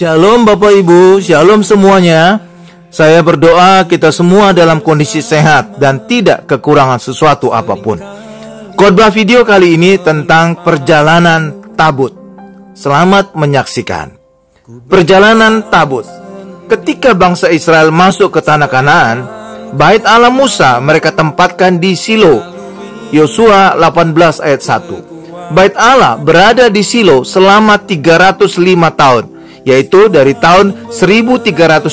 Shalom Bapak Ibu, shalom semuanya. Saya berdoa kita semua dalam kondisi sehat dan tidak kekurangan sesuatu apapun. Khotbah video kali ini tentang perjalanan tabut. Selamat menyaksikan. Perjalanan tabut. Ketika bangsa Israel masuk ke tanah Kanaan, bait Allah Musa mereka tempatkan di Silo. Yosua 18 ayat 1. Bait Allah berada di Silo selama 305 tahun, yaitu dari tahun 1390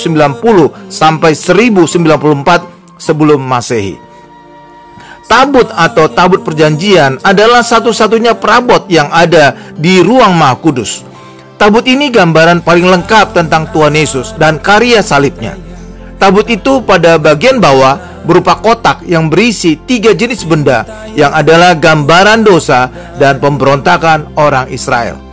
sampai 1094 sebelum Masehi. Tabut atau tabut perjanjian adalah satu-satunya perabot yang ada di ruang Maha Kudus. Tabut ini gambaran paling lengkap tentang Tuhan Yesus dan karya salibnya. Tabut itu pada bagian bawah berupa kotak yang berisi 3 jenis benda yang adalah gambaran dosa dan pemberontakan orang Israel.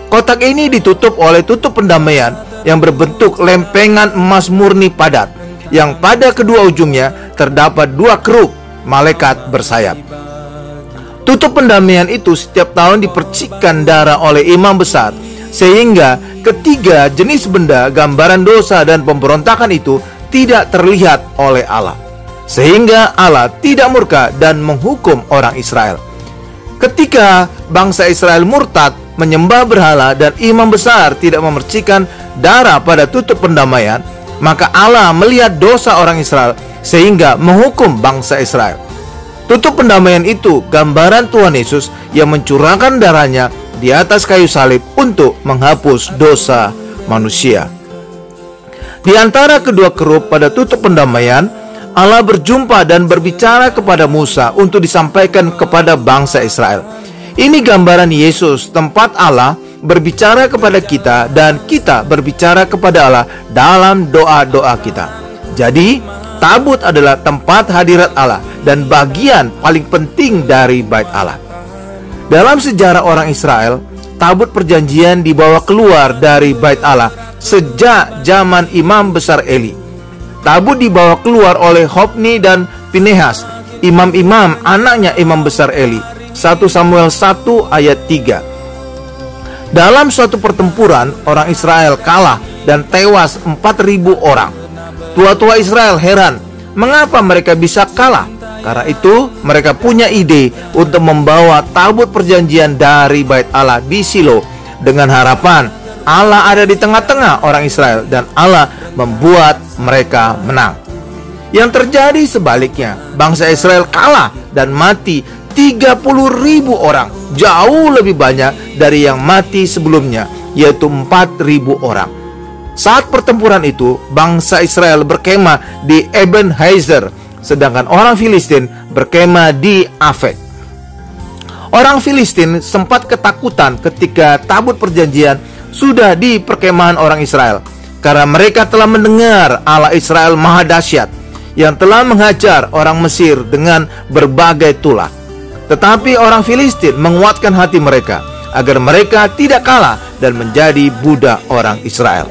Kotak ini ditutup oleh tutup pendamaian yang berbentuk lempengan emas murni padat, yang pada kedua ujungnya terdapat 2 keruk malaikat bersayap. Tutup pendamaian itu setiap tahun dipercikkan darah oleh imam besar, sehingga ketiga jenis benda gambaran dosa dan pemberontakan itu tidak terlihat oleh Allah, sehingga Allah tidak murka dan menghukum orang Israel. Ketika bangsa Israel murtad menyembah berhala dan imam besar tidak memercikan darah pada tutup pendamaian, maka Allah melihat dosa orang Israel sehingga menghukum bangsa Israel. Tutup pendamaian itu gambaran Tuhan Yesus yang mencurahkan darahnya di atas kayu salib untuk menghapus dosa manusia. Di antara kedua kerub pada tutup pendamaian, Allah berjumpa dan berbicara kepada Musa untuk disampaikan kepada bangsa Israel. Ini gambaran Yesus, tempat Allah berbicara kepada kita dan kita berbicara kepada Allah dalam doa-doa kita. Jadi, tabut adalah tempat hadirat Allah dan bagian paling penting dari bait Allah. Dalam sejarah orang Israel, tabut perjanjian dibawa keluar dari bait Allah sejak zaman imam besar Eli. Tabut dibawa keluar oleh Hofni dan Finehas, imam-imam anaknya imam besar Eli. 1 Samuel 1 ayat 3. Dalam suatu pertempuran, orang Israel kalah dan tewas 4.000 orang. Tua-tua Israel heran, mengapa mereka bisa kalah? Karena itu mereka punya ide untuk membawa tabut perjanjian dari bait Allah di Silo, dengan harapan Allah ada di tengah-tengah orang Israel dan Allah membuat mereka menang. Yang terjadi sebaliknya, bangsa Israel kalah dan mati 30.000 orang, jauh lebih banyak dari yang mati sebelumnya, yaitu 4.000 orang. Saat pertempuran itu, bangsa Israel berkemah di Ebenezer, sedangkan orang Filistin berkemah di Afek. Orang Filistin sempat ketakutan ketika tabut perjanjian sudah di perkemahan orang Israel, karena mereka telah mendengar Allah Israel Maha Dahsyat yang telah menghajar orang Mesir dengan berbagai tulah. Tetapi orang Filistin menguatkan hati mereka agar mereka tidak kalah dan menjadi budak orang Israel.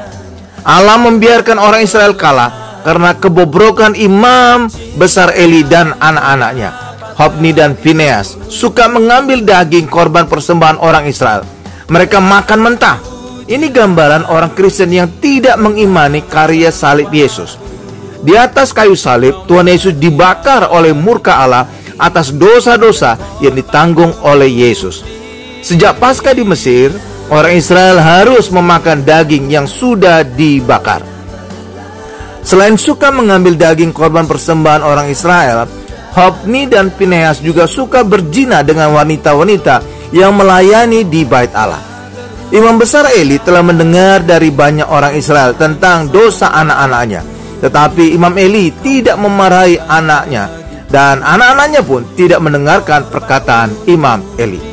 Allah membiarkan orang Israel kalah karena kebobrokan imam besar Eli dan anak-anaknya. Hofni dan Finehas suka mengambil daging korban persembahan orang Israel. Mereka makan mentah. Ini gambaran orang Kristen yang tidak mengimani karya salib Yesus. Di atas kayu salib, Tuhan Yesus dibakar oleh murka Allah atas dosa-dosa yang ditanggung oleh Yesus. Sejak Paskah di Mesir, orang Israel harus memakan daging yang sudah dibakar. Selain suka mengambil daging korban persembahan orang Israel, Hofni dan Finehas juga suka berzina dengan wanita-wanita yang melayani di bait Allah. Imam besar Eli telah mendengar dari banyak orang Israel tentang dosa anak-anaknya, tetapi Imam Eli tidak memarahi anaknya, dan anak-anaknya pun tidak mendengarkan perkataan Imam Eli.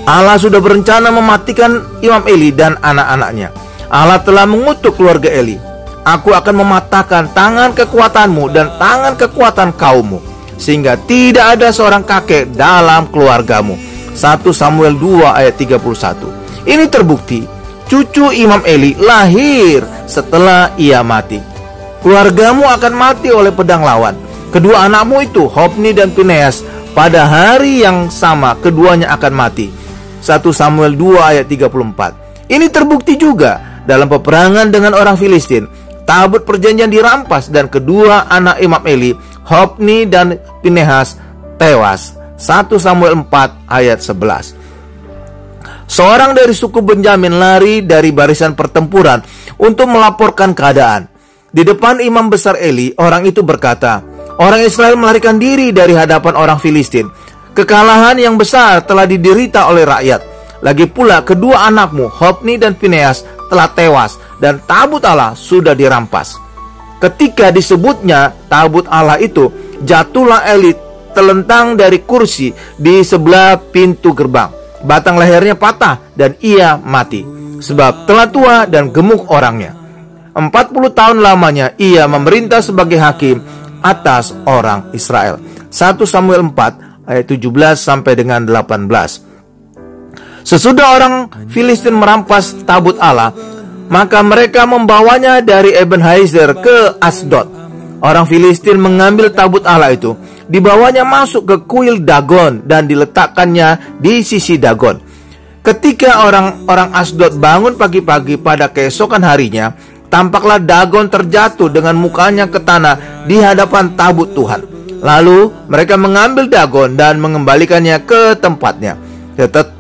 Allah sudah berencana mematikan Imam Eli dan anak-anaknya. Allah telah mengutuk keluarga Eli. Aku akan mematahkan tangan kekuatanmu dan tangan kekuatan kaummu, sehingga tidak ada seorang kakek dalam keluargamu. 1 Samuel 2 ayat 31. Ini terbukti cucu Imam Eli lahir setelah ia mati. Keluargamu akan mati oleh pedang lawan. Kedua anakmu itu, Hofni dan Finehas, pada hari yang sama keduanya akan mati. 1 Samuel 2 ayat 34. Ini terbukti juga dalam peperangan dengan orang Filistin, tabut perjanjian dirampas dan kedua anak Imam Eli, Hofni dan Pinehas, tewas. 1 Samuel 4 ayat 11. Seorang dari suku Benyamin lari dari barisan pertempuran untuk melaporkan keadaan. Di depan imam besar Eli, orang itu berkata, "Orang Israel melarikan diri dari hadapan orang Filistin. Kekalahan yang besar telah diderita oleh rakyat. Lagi pula kedua anakmu, Hofni dan Pinehas, telah tewas dan tabut Allah sudah dirampas." Ketika disebutnya tabut Allah itu, jatuhlah Eli telentang dari kursi di sebelah pintu gerbang. Batang lehernya patah dan ia mati, sebab telah tua dan gemuk orangnya. 40 tahun lamanya ia memerintah sebagai hakim atas orang Israel. 1 Samuel 4 ayat 17 sampai dengan 18. Sesudah orang Filistin merampas tabut Allah, maka mereka membawanya dari Ebenezer ke Asdod. Orang Filistin mengambil tabut Allah itu, dibawanya masuk ke kuil Dagon dan diletakkannya di sisi Dagon. Ketika orang-orang Asdod bangun pagi-pagi pada keesokan harinya, tampaklah Dagon terjatuh dengan mukanya ke tanah di hadapan tabut Tuhan. Lalu mereka mengambil Dagon dan mengembalikannya ke tempatnya.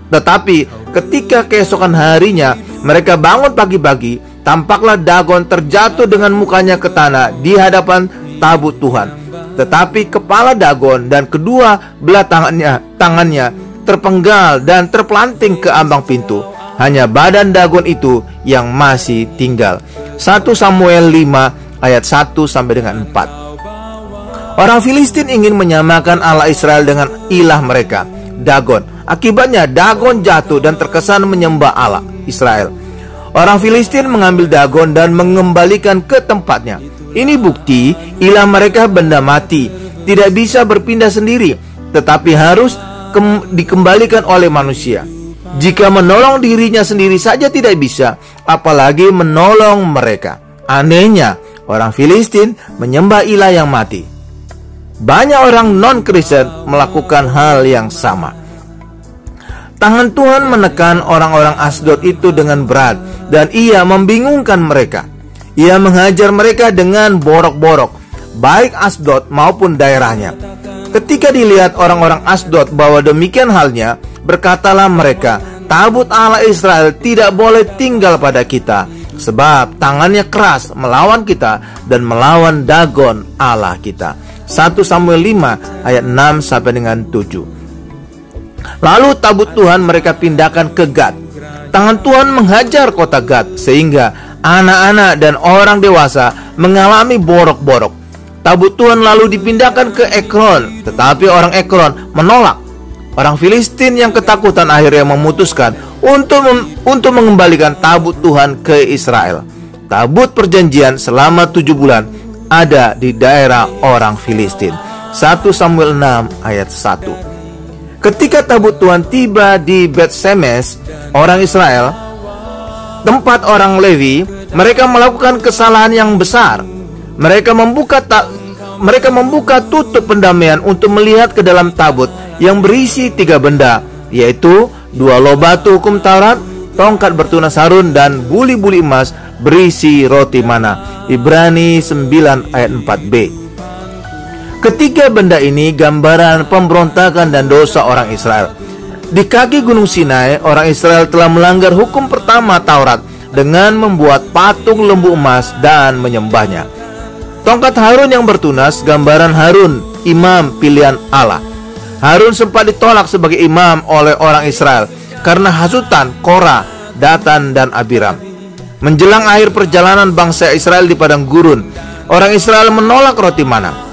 Tetapi ketika keesokan harinya mereka bangun pagi-pagi, tampaklah Dagon terjatuh dengan mukanya ke tanah di hadapan tabut Tuhan. Tetapi kepala Dagon dan kedua belah tangannya terpenggal dan terpelanting ke ambang pintu. Hanya badan Dagon itu yang masih tinggal. 1 Samuel 5 ayat 1 sampai dengan 4. Orang Filistin ingin menyamakan Allah Israel dengan ilah mereka, Dagon. Akibatnya Dagon jatuh dan terkesan menyembah Allah Israel. Orang Filistin mengambil Dagon dan mengembalikan ke tempatnya. Ini bukti ilah mereka benda mati, tidak bisa berpindah sendiri, tetapi harus dikembalikan oleh manusia. Jika menolong dirinya sendiri saja tidak bisa, apalagi menolong mereka. Anehnya, orang Filistin menyembah ilah yang mati. Banyak orang non-Kristen melakukan hal yang sama. Tangan Tuhan menekan orang-orang Asdod itu dengan berat, dan ia membingungkan mereka. Ia menghajar mereka dengan borok-borok, baik Asdod maupun daerahnya. Ketika dilihat orang-orang Asdod bahwa demikian halnya, berkatalah mereka, tabut Allah Israel tidak boleh tinggal pada kita, sebab tangannya keras melawan kita dan melawan Dagon Allah kita. 1 Samuel 5 ayat 6 sampai dengan 7. Lalu tabut Tuhan mereka pindahkan ke Gad. Tangan Tuhan menghajar kota Gad, sehingga anak-anak dan orang dewasa mengalami borok-borok. Tabut Tuhan lalu dipindahkan ke Ekron, tetapi orang Ekron menolak. Orang Filistin yang ketakutan akhirnya memutuskan untuk mengembalikan tabut Tuhan ke Israel. Tabut perjanjian selama 7 bulan ada di daerah orang Filistin. 1 Samuel 6 ayat 1. Ketika tabut Tuhan tiba di Bet-Semes, orang Israel, tempat orang Lewi, mereka melakukan kesalahan yang besar. Mereka membuka tutup pendamaian untuk melihat ke dalam tabut yang berisi 3 benda, yaitu 2 loh batu hukum Taurat, tongkat bertunas Harun, dan buli-buli emas berisi roti mana. Ibrani 9 ayat 4b. Ketiga benda ini gambaran pemberontakan dan dosa orang Israel. Di kaki Gunung Sinai, orang Israel telah melanggar hukum pertama Taurat dengan membuat patung lembu emas dan menyembahnya. Tongkat Harun yang bertunas, gambaran Harun, imam pilihan Allah. Harun sempat ditolak sebagai imam oleh orang Israel karena hasutan Korah, Datan, dan Abiram. Menjelang akhir perjalanan bangsa Israel di padang gurun, orang Israel menolak roti mana.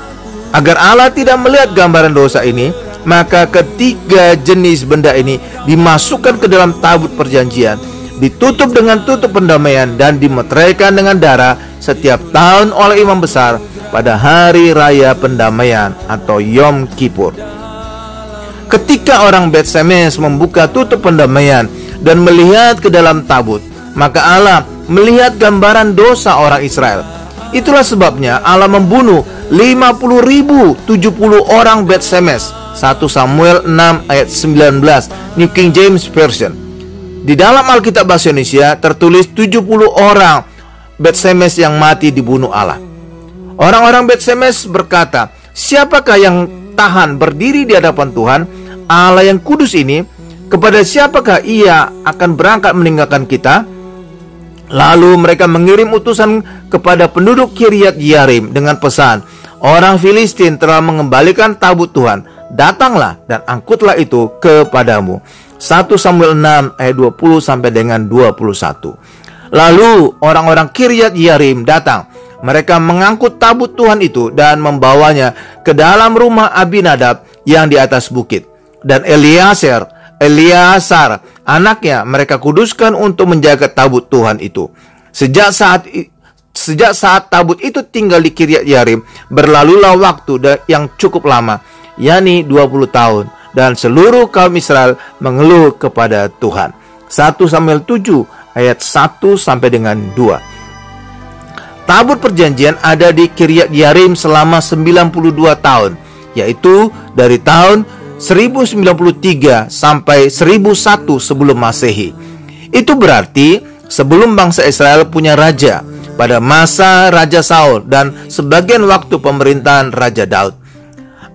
Agar Allah tidak melihat gambaran dosa ini, maka ketiga jenis benda ini dimasukkan ke dalam tabut perjanjian, ditutup dengan tutup pendamaian, dan dimeteraikan dengan darah setiap tahun oleh imam besar pada hari raya pendamaian atau Yom Kippur. Ketika orang Bet-Semes membuka tutup pendamaian dan melihat ke dalam tabut, maka Allah melihat gambaran dosa orang Israel. Itulah sebabnya Allah membunuh 50.070 orang Bet-Semes. 1 Samuel 6 ayat 19 New King James Version. Di dalam Alkitab bahasa Indonesia tertulis 70 orang Bet Shemesh yang mati dibunuh Allah. Orang-orang Bet Shemesh berkata, siapakah yang tahan berdiri di hadapan Tuhan Allah yang kudus ini? Kepada siapakah ia akan berangkat meninggalkan kita? Lalu mereka mengirim utusan kepada penduduk Kiryat Yearim dengan pesan, orang Filistin telah mengembalikan tabut Tuhan. Datanglah dan angkutlah itu kepadamu. 1 Samuel 6 ayat 20 sampai dengan 21. Lalu orang-orang Kiryat Yearim datang. Mereka mengangkut tabut Tuhan itu dan membawanya ke dalam rumah Abinadab yang di atas bukit. Dan Eleazar anaknya mereka kuduskan untuk menjaga tabut Tuhan itu. Sejak saat tabut itu tinggal di Kiryat Yearim, berlalulah waktu yang cukup lama, yakni 20 tahun, dan seluruh kaum Israel mengeluh kepada Tuhan. 1 Samuel 7 ayat 1 sampai dengan 2. Tabut perjanjian ada di Kiryat Yearim selama 92 tahun, yaitu dari tahun 1093 sampai 1001 sebelum Masehi. Itu berarti sebelum bangsa Israel punya raja, pada masa Raja Saul dan sebagian waktu pemerintahan Raja Daud.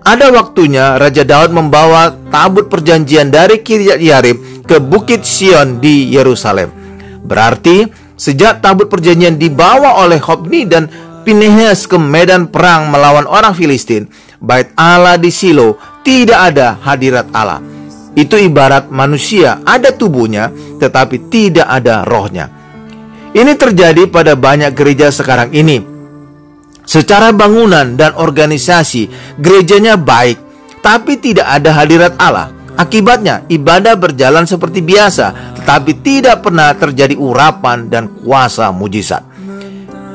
Ada waktunya Raja Daud membawa tabut perjanjian dari Kiryat Yearim ke Bukit Sion di Yerusalem. Berarti sejak tabut perjanjian dibawa oleh Hofni dan Pinehas ke medan perang melawan orang Filistin, bait Allah di Silo tidak ada hadirat Allah. Itu ibarat manusia ada tubuhnya tetapi tidak ada rohnya. Ini terjadi pada banyak gereja sekarang ini. Secara bangunan dan organisasi, gerejanya baik, tapi tidak ada hadirat Allah. Akibatnya, ibadah berjalan seperti biasa, tetapi tidak pernah terjadi urapan dan kuasa mujizat.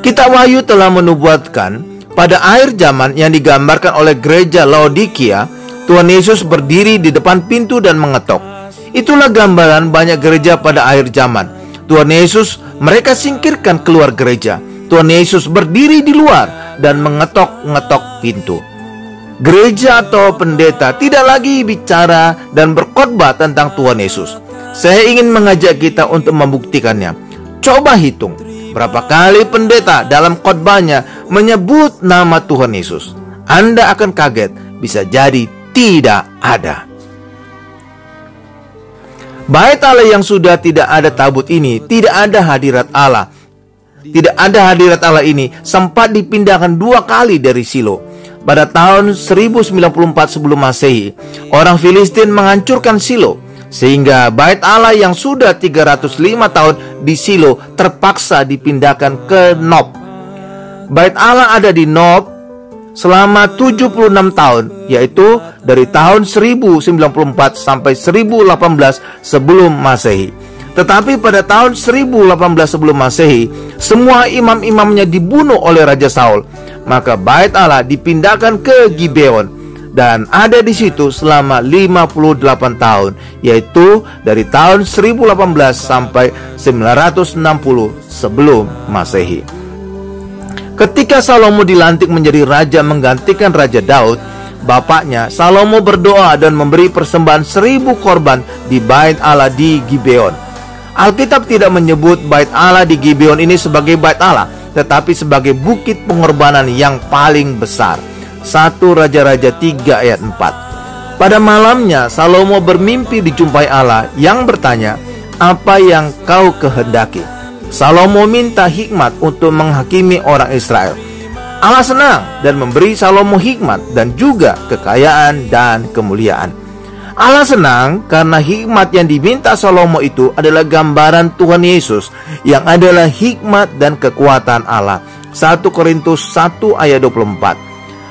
Kitab Wahyu telah menubuatkan pada akhir zaman yang digambarkan oleh gereja Laodikia, Tuhan Yesus berdiri di depan pintu dan mengetok. Itulah gambaran banyak gereja pada akhir zaman. Tuhan Yesus mereka singkirkan keluar gereja. Tuhan Yesus berdiri di luar dan mengetok-ngetok pintu. Gereja atau pendeta tidak lagi bicara dan berkhotbah tentang Tuhan Yesus. Saya ingin mengajak kita untuk membuktikannya. Coba hitung berapa kali pendeta dalam khotbahnya menyebut nama Tuhan Yesus. Anda akan kaget, bisa jadi tidak ada. Bait Allah yang sudah tidak ada tabut ini, tidak ada hadirat Allah. Tidak ada hadirat Allah ini sempat dipindahkan 2 kali dari Silo. Pada tahun 1094 sebelum Masehi, orang Filistin menghancurkan Silo, sehingga bait Allah yang sudah 305 tahun di Silo terpaksa dipindahkan ke Nob. Bait Allah ada di Nob selama 76 tahun, yaitu dari tahun 1094 sampai 1018 sebelum Masehi. Tetapi pada tahun 1018 sebelum Masehi, semua imam-imamnya dibunuh oleh Raja Saul. Maka bait Allah dipindahkan ke Gibeon dan ada di situ selama 58 tahun, yaitu dari tahun 1018 sampai 960 sebelum Masehi. Ketika Salomo dilantik menjadi raja menggantikan Raja Daud, bapaknya, Salomo berdoa dan memberi persembahan 1000 korban di bait Allah di Gibeon. Alkitab tidak menyebut bait Allah di Gibeon ini sebagai bait Allah, tetapi sebagai bukit pengorbanan yang paling besar. 1 Raja-Raja 3 ayat 4. Pada malamnya Salomo bermimpi dijumpai Allah yang bertanya, "Apa yang kau kehendaki?" Salomo minta hikmat untuk menghakimi orang Israel. Allah senang dan memberi Salomo hikmat dan juga kekayaan dan kemuliaan. Allah senang karena hikmat yang diminta Salomo itu adalah gambaran Tuhan Yesus yang adalah hikmat dan kekuatan Allah. 1 Korintus 1 ayat 24.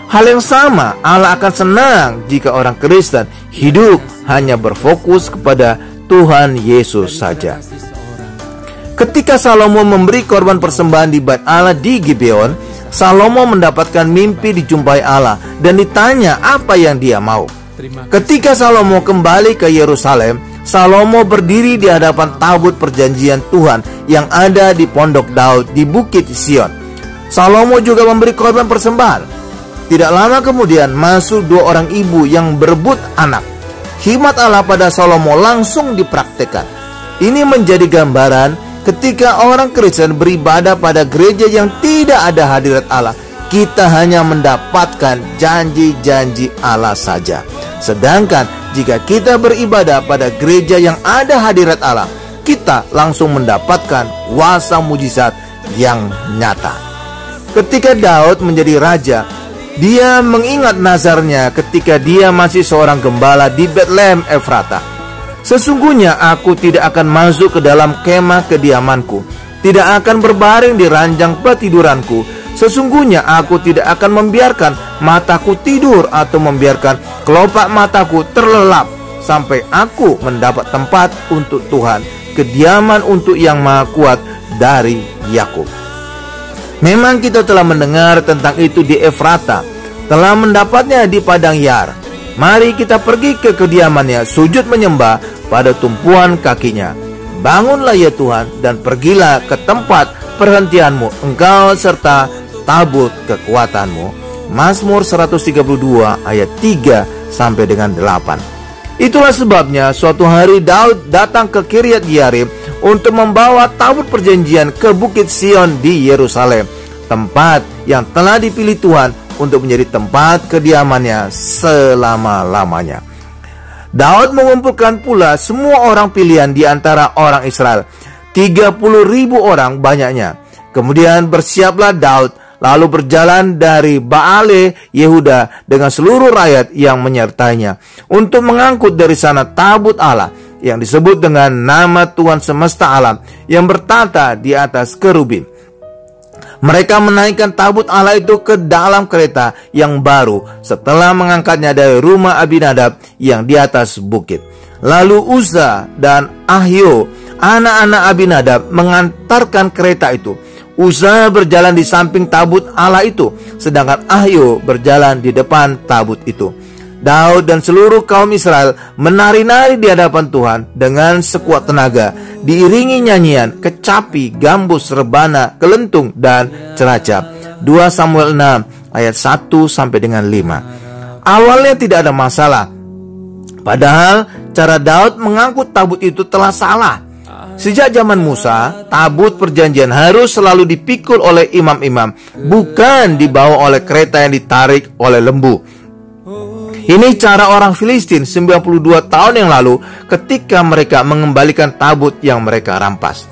Hal yang sama, Allah akan senang jika orang Kristen hidup hanya berfokus kepada Tuhan Yesus saja. Ketika Salomo memberi korban persembahan di bait Allah di Gibeon, Salomo mendapatkan mimpi dijumpai Allah dan ditanya apa yang dia mau. Ketika Salomo kembali ke Yerusalem, Salomo berdiri di hadapan tabut perjanjian Tuhan yang ada di Pondok Daud di Bukit Sion. Salomo juga memberi korban persembahan. Tidak lama kemudian masuk 2 orang ibu yang berebut anak. Hikmat Allah pada Salomo langsung dipraktekkan. Ini menjadi gambaran ketika orang Kristen beribadah pada gereja yang tidak ada hadirat Allah. Kita hanya mendapatkan janji-janji Allah saja. Sedangkan jika kita beribadah pada gereja yang ada hadirat Allah, kita langsung mendapatkan kuasa mujizat yang nyata. Ketika Daud menjadi raja, dia mengingat nazarnya ketika dia masih seorang gembala di Betlehem Efrata. Sesungguhnya aku tidak akan masuk ke dalam kemah kediamanku, tidak akan berbaring di ranjang petiduranku. Sesungguhnya aku tidak akan membiarkan mataku tidur atau membiarkan kelopak mataku terlelap sampai aku mendapat tempat untuk Tuhan, kediaman untuk Yang Maha Kuat dari Yakub. Memang kita telah mendengar tentang itu di Efrata, telah mendapatnya di padang Yar. Mari kita pergi ke kediamannya, sujud menyembah pada tumpuan kakinya. Bangunlah ya Tuhan, dan pergilah ke tempat perhentianmu, engkau serta tabut kekuatanmu. Mazmur 132 ayat 3 sampai dengan 8. Itulah sebabnya suatu hari Daud datang ke Kiryat Yearim untuk membawa tabut perjanjian ke Bukit Sion di Yerusalem, tempat yang telah dipilih Tuhan untuk menjadi tempat kediamannya selama-lamanya. Daud mengumpulkan pula semua orang pilihan di antara orang Israel, 30.000 orang banyaknya. Kemudian bersiaplah Daud, lalu berjalan dari Baale Yehuda dengan seluruh rakyat yang menyertainya untuk mengangkut dari sana tabut Allah yang disebut dengan nama Tuhan semesta alam yang bertata di atas kerubin. Mereka menaikkan tabut Allah itu ke dalam kereta yang baru setelah mengangkatnya dari rumah Abinadab yang di atas bukit. Lalu Uza dan Ahio, anak-anak Abinadab, mengantarkan kereta itu. Uza berjalan di samping tabut Allah itu, sedangkan Ahio berjalan di depan tabut itu. Daud dan seluruh kaum Israel menari-nari di hadapan Tuhan dengan sekuat tenaga, diiringi nyanyian, kecapi, gambus, rebana, kelentung, dan ceracap. 2 Samuel 6 ayat 1 sampai dengan 5. Awalnya tidak ada masalah, padahal cara Daud mengangkut tabut itu telah salah. Sejak zaman Musa, tabut perjanjian harus selalu dipikul oleh imam-imam, bukan dibawa oleh kereta yang ditarik oleh lembu. Ini cara orang Filistin 92 tahun yang lalu ketika mereka mengembalikan tabut yang mereka rampas.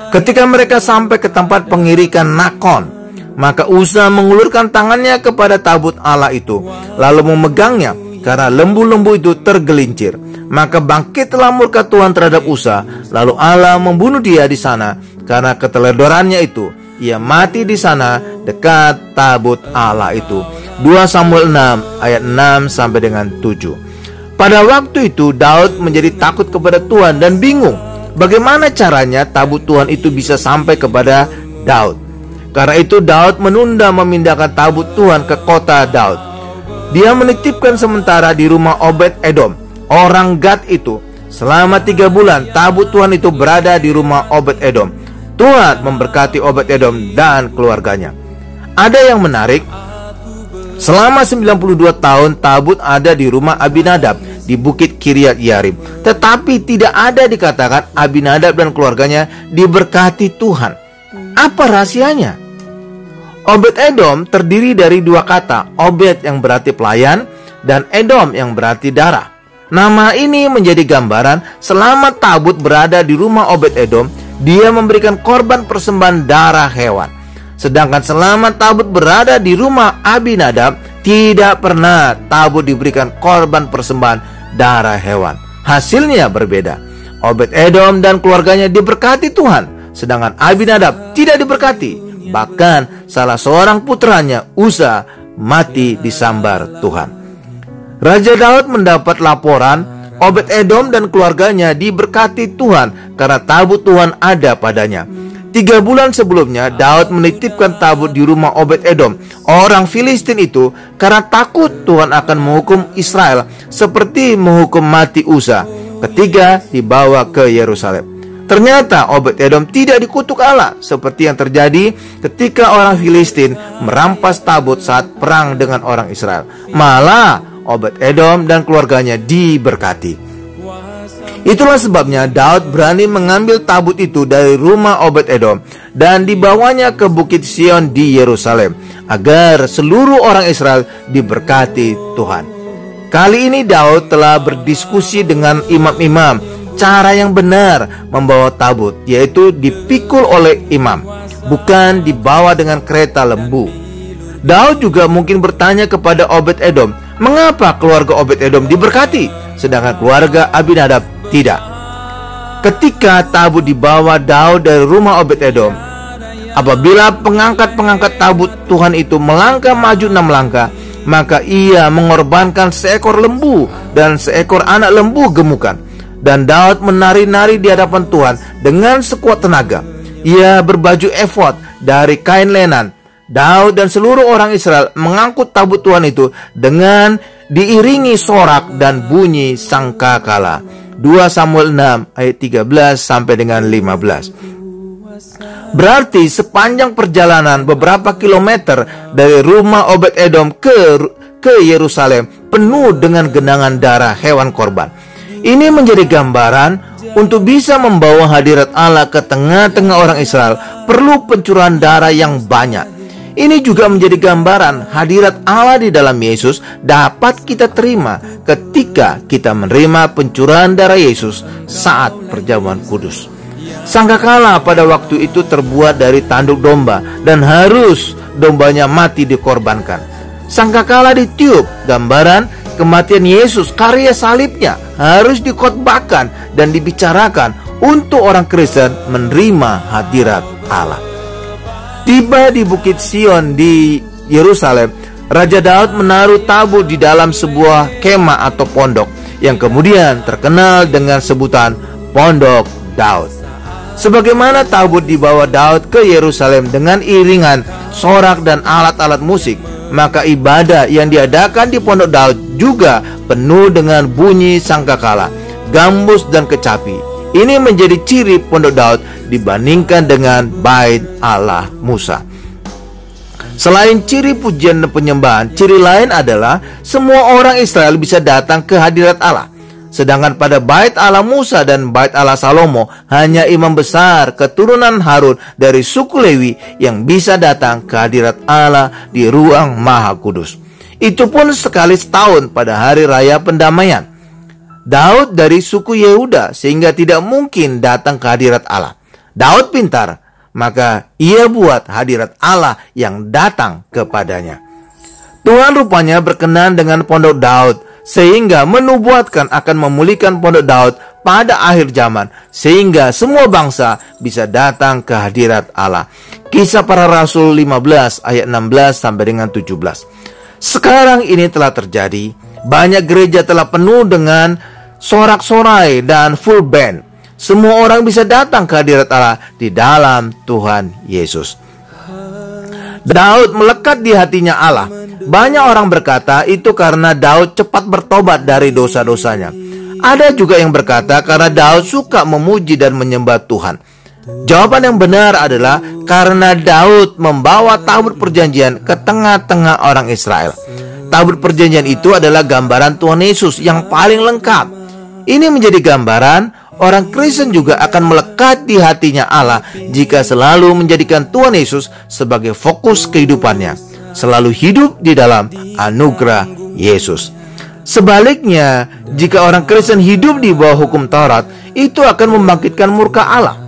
Ketika mereka sampai ke tempat pengirikan Nakon, maka Uza mengulurkan tangannya kepada tabut Allah itu, lalu memegangnya karena lembu-lembu itu tergelincir. Maka bangkitlah murka Tuhan terhadap Uza, lalu Allah membunuh dia di sana karena keteledorannya itu. Ia mati di sana dekat tabut Allah itu. 2 Samuel 6 ayat 6 sampai dengan 7. Pada waktu itu Daud menjadi takut kepada Tuhan dan bingung bagaimana caranya tabut Tuhan itu bisa sampai kepada Daud. Karena itu Daud menunda memindahkan tabut Tuhan ke kota Daud. Dia menitipkan sementara di rumah Obed Edom, orang Gad itu. Selama 3 bulan tabut Tuhan itu berada di rumah Obed Edom. Tuhan memberkati Obed Edom dan keluarganya. Ada yang menarik, selama 92 tahun tabut ada di rumah Abinadab di Bukit Kiryat Yearim, tetapi tidak ada dikatakan Abinadab dan keluarganya diberkati Tuhan. Apa rahasianya? Obed Edom terdiri dari 2 kata, Obed yang berarti pelayan dan Edom yang berarti darah. Nama ini menjadi gambaran selama tabut berada di rumah Obed Edom, dia memberikan korban persembahan darah hewan. Sedangkan selama tabut berada di rumah Abinadab, tidak pernah tabut diberikan korban persembahan darah hewan. Hasilnya berbeda. Obed Edom dan keluarganya diberkati Tuhan, sedangkan Abinadab tidak diberkati. Bahkan salah seorang putranya, Uza, mati disambar Tuhan. Raja Daud mendapat laporan Obed Edom dan keluarganya diberkati Tuhan karena tabut Tuhan ada padanya. 3 bulan sebelumnya Daud menitipkan tabut di rumah Obed Edom, orang Filistin itu, karena takut Tuhan akan menghukum Israel seperti menghukum mati Uza ketika dibawa ke Yerusalem. Ternyata Obed Edom tidak dikutuk Allah seperti yang terjadi ketika orang Filistin merampas tabut saat perang dengan orang Israel. Malah Obed Edom dan keluarganya diberkati. Itulah sebabnya Daud berani mengambil tabut itu dari rumah Obed-Edom dan dibawanya ke Bukit Sion di Yerusalem, agar seluruh orang Israel diberkati Tuhan. Kali ini Daud telah berdiskusi dengan imam-imam cara yang benar membawa tabut, yaitu dipikul oleh imam, bukan dibawa dengan kereta lembu. Daud juga mungkin bertanya kepada Obed-Edom, mengapa keluarga Obed-Edom diberkati, sedangkan keluarga Abinadab tidak. Ketika tabut dibawa Daud dari rumah Obed-Edom, apabila pengangkat-pengangkat tabut Tuhan itu melangkah maju 6 langkah, maka ia mengorbankan seekor lembu dan seekor anak lembu gemukan. Dan Daud menari-nari di hadapan Tuhan dengan sekuat tenaga. Ia berbaju efod dari kain lenan. Daud dan seluruh orang Israel mengangkut tabut Tuhan itu dengan diiringi sorak dan bunyi sangkakala. 2 Samuel 6 ayat 13 sampai dengan 15. Berarti sepanjang perjalanan beberapa kilometer dari rumah Obed-Edom ke Yerusalem penuh dengan genangan darah hewan korban. Ini menjadi gambaran untuk bisa membawa hadirat Allah ke tengah-tengah orang Israel perlu pencurahan darah yang banyak. Ini juga menjadi gambaran hadirat Allah di dalam Yesus dapat kita terima ketika kita menerima pencurahan darah Yesus saat perjamuan kudus. Sangkakala pada waktu itu terbuat dari tanduk domba dan harus dombanya mati dikorbankan. Sangkakala ditiup, gambaran kematian Yesus, karya salibnya harus dikhotbahkan dan dibicarakan untuk orang Kristen menerima hadirat Allah. Tiba di Bukit Sion di Yerusalem, Raja Daud menaruh tabut di dalam sebuah kemah atau pondok yang kemudian terkenal dengan sebutan Pondok Daud. Sebagaimana tabut dibawa Daud ke Yerusalem dengan iringan, sorak dan alat-alat musik, maka ibadah yang diadakan di Pondok Daud juga penuh dengan bunyi sangkakala, gambus dan kecapi. Ini menjadi ciri Pondok Daud dibandingkan dengan Bait Allah Musa. Selain ciri pujian dan penyembahan, ciri lain adalah semua orang Israel bisa datang ke hadirat Allah. Sedangkan pada Bait Allah Musa dan Bait Allah Salomo, hanya imam besar keturunan Harun dari suku Lewi yang bisa datang ke hadirat Allah di ruang Maha Kudus. Itu pun sekali setahun pada hari raya pendamaian. Daud dari suku Yehuda sehingga tidak mungkin datang ke hadirat Allah. Daud pintar, maka ia buat hadirat Allah yang datang kepadanya. Tuhan rupanya berkenan dengan Pondok Daud sehingga menubuatkan akan memulihkan Pondok Daud pada akhir zaman sehingga semua bangsa bisa datang ke hadirat Allah. Kisah Para Rasul 15 ayat 16 sampai dengan 17. Sekarang ini telah terjadi. Banyak gereja telah penuh dengan sorak-sorai dan full band. Semua orang bisa datang ke hadirat Allah di dalam Tuhan Yesus. Daud melekat di hatinya Allah. Banyak orang berkata itu karena Daud cepat bertobat dari dosa-dosanya. Ada juga yang berkata karena Daud suka memuji dan menyembah Tuhan. Jawaban yang benar adalah karena Daud membawa tabut perjanjian ke tengah-tengah orang Israel. Tabut perjanjian itu adalah gambaran Tuhan Yesus yang paling lengkap. Ini menjadi gambaran orang Kristen juga akan melekat di hatinya Allah jika selalu menjadikan Tuhan Yesus sebagai fokus kehidupannya, selalu hidup di dalam anugerah Yesus. Sebaliknya, jika orang Kristen hidup di bawah hukum Taurat, itu akan membangkitkan murka Allah.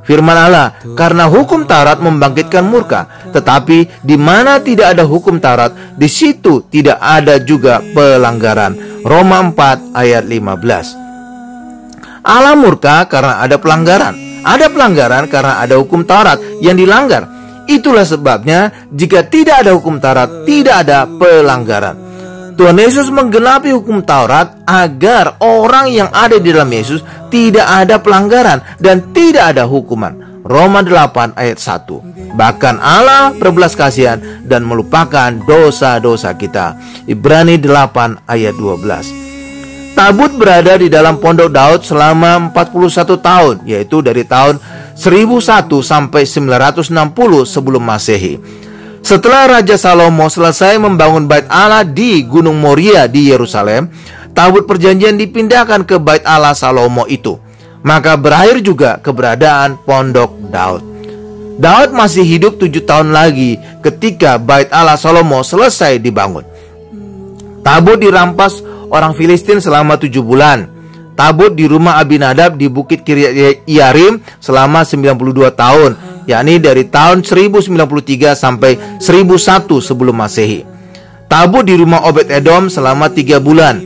Firman Allah, karena hukum Taurat membangkitkan murka, tetapi di mana tidak ada hukum Taurat, di situ tidak ada juga pelanggaran. Roma 4 ayat 15. Allah murka karena ada pelanggaran. Ada pelanggaran karena ada hukum Taurat yang dilanggar. Itulah sebabnya jika tidak ada hukum Taurat, tidak ada pelanggaran. Tuhan Yesus menggenapi hukum Taurat agar orang yang ada di dalam Yesus tidak ada pelanggaran dan tidak ada hukuman. Roma 8 ayat 1. Bahkan Allah berbelas kasihan dan melupakan dosa-dosa kita. Ibrani 8 ayat 12. Tabut berada di dalam Pondok Daud selama 41 tahun, yaitu dari tahun 1001 sampai 960 sebelum Masehi. Setelah Raja Salomo selesai membangun Bait Allah di Gunung Moria di Yerusalem, tabut perjanjian dipindahkan ke Bait Allah Salomo itu, maka berakhir juga keberadaan pondok Daud. Daud masih hidup 7 tahun lagi ketika Bait Allah Salomo selesai dibangun. Tabut dirampas orang Filistin selama 7 bulan. Tabut di rumah Abinadab di Bukit Kiryat Yearim selama 92 tahun, yakni dari tahun 1093 sampai 1001 sebelum Masehi. Tabut di rumah Obed Edom selama 3 bulan.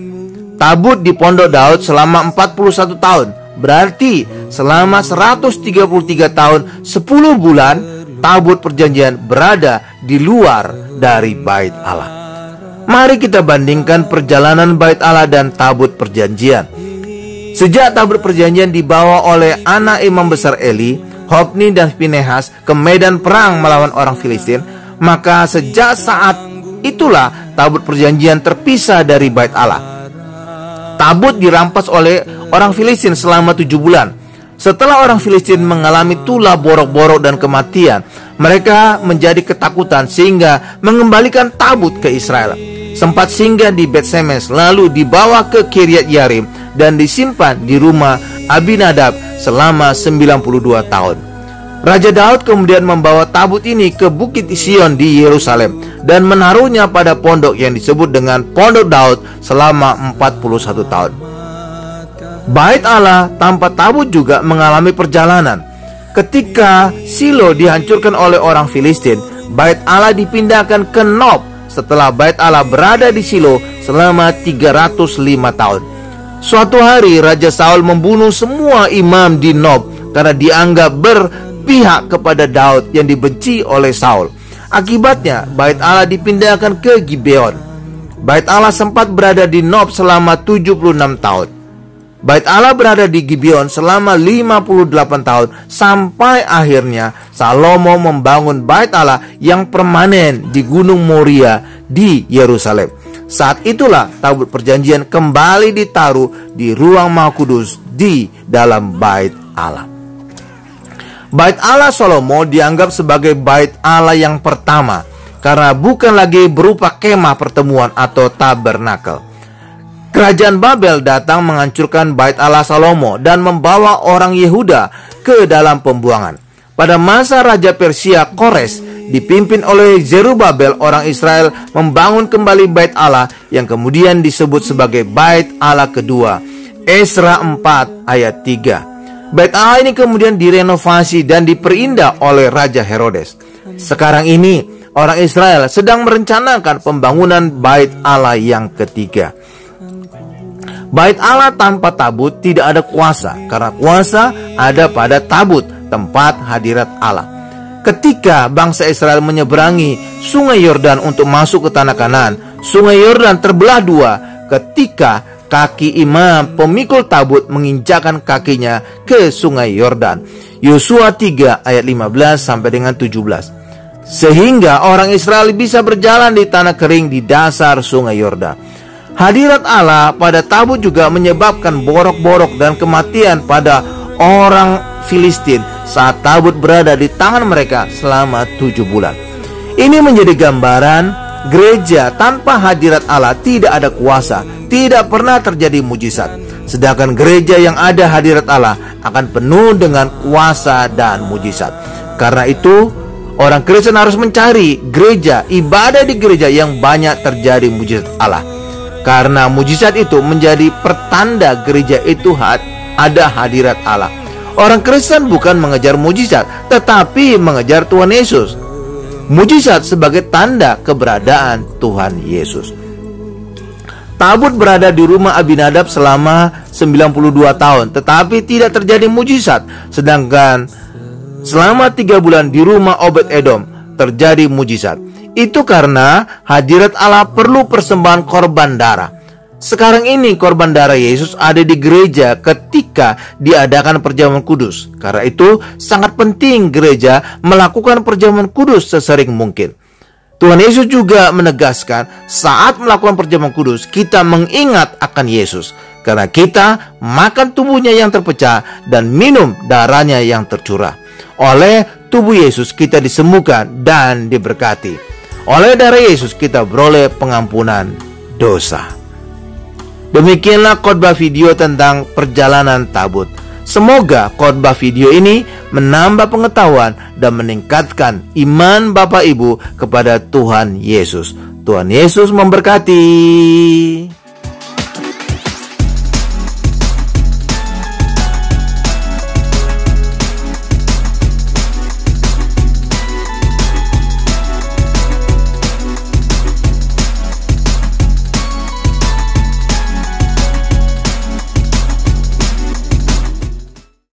Tabut di pondok Daud selama 41 tahun. Berarti selama 133 tahun 10 bulan tabut perjanjian berada di luar dari Bait Allah. Mari kita bandingkan perjalanan Bait Allah dan tabut perjanjian. Sejak tabut perjanjian dibawa oleh anak imam besar Eli, Hofni dan Finehas ke medan perang melawan orang Filistin, maka sejak saat itulah tabut perjanjian terpisah dari Bait Allah. Tabut dirampas oleh orang Filistin selama 7 bulan. Setelah orang Filistin mengalami tulah borok-borok dan kematian, mereka menjadi ketakutan sehingga mengembalikan tabut ke Israel. Sempat singgah di Bet-Semes, lalu dibawa ke Kiryat Yearim dan disimpan di rumah Abinadab selama 92 tahun. Raja Daud kemudian membawa tabut ini ke Bukit Sion di Yerusalem dan menaruhnya pada pondok yang disebut dengan Pondok Daud selama 41 tahun. Bait Allah tanpa tabut juga mengalami perjalanan. Ketika Silo dihancurkan oleh orang Filistin, Bait Allah dipindahkan ke Nob setelah Bait Allah berada di Silo selama 305 tahun. Suatu hari Raja Saul membunuh semua imam di Nob karena dianggap berpihak kepada Daud yang dibenci oleh Saul. Akibatnya Bait Allah dipindahkan ke Gibeon. Bait Allah sempat berada di Nob selama 76 tahun. Bait Allah berada di Gibeon selama 58 tahun sampai akhirnya Salomo membangun Bait Allah yang permanen di Gunung Moria di Yerusalem. Saat itulah tabut perjanjian kembali ditaruh di ruang Maha Kudus di dalam Bait Allah. Bait Allah Salomo dianggap sebagai Bait Allah yang pertama karena bukan lagi berupa kemah pertemuan atau tabernakel. Kerajaan Babel datang menghancurkan Bait Allah Salomo dan membawa orang Yehuda ke dalam pembuangan. Pada masa Raja Persia Kores dipimpin oleh Zerubabel, orang Israel membangun kembali Bait Allah yang kemudian disebut sebagai Bait Allah kedua. Esra 4 ayat 3. Bait Allah ini kemudian direnovasi dan diperindah oleh Raja Herodes. Sekarang ini orang Israel sedang merencanakan pembangunan Bait Allah yang ketiga. Bait Allah tanpa tabut tidak ada kuasa, karena kuasa ada pada tabut, tempat hadirat Allah. Ketika bangsa Israel menyeberangi sungai Yordan untuk masuk ke tanah Kanaan, sungai Yordan terbelah dua ketika kaki imam pemikul tabut menginjakkan kakinya ke sungai Yordan. Yosua 3 ayat 15 sampai dengan 17. Sehingga orang Israel bisa berjalan di tanah kering di dasar sungai Yordan. Hadirat Allah pada tabut juga menyebabkan borok-borok dan kematian pada orang Filistin saat tabut berada di tangan mereka selama 7 bulan. Ini menjadi gambaran gereja tanpa hadirat Allah tidak ada kuasa, tidak pernah terjadi mujizat. Sedangkan gereja yang ada hadirat Allah akan penuh dengan kuasa dan mujizat. Karena itu orang Kristen harus mencari gereja, ibadah di gereja yang banyak terjadi mujizat Allah. Karena mujizat itu menjadi pertanda gereja itu ada hadirat Allah. Orang Kristen bukan mengejar mujizat, tetapi mengejar Tuhan Yesus. Mujizat sebagai tanda keberadaan Tuhan Yesus. Tabut berada di rumah Abinadab selama 92 tahun, tetapi tidak terjadi mujizat. Sedangkan selama 3 bulan di rumah Obed Edom terjadi mujizat. Itu karena hadirat Allah perlu persembahan korban darah. Sekarang ini korban darah Yesus ada di gereja ketika diadakan perjamuan kudus. Karena itu sangat penting gereja melakukan perjamuan kudus sesering mungkin. Tuhan Yesus juga menegaskan saat melakukan perjamuan kudus kita mengingat akan Yesus. Karena kita makan tubuhnya yang terpecah dan minum darahnya yang tercurah. Oleh tubuh Yesus kita disembuhkan dan diberkati. Oleh darah Yesus kita beroleh pengampunan dosa. Demikianlah khotbah video tentang perjalanan tabut. Semoga khotbah video ini menambah pengetahuan dan meningkatkan iman Bapak Ibu kepada Tuhan Yesus. Tuhan Yesus memberkati.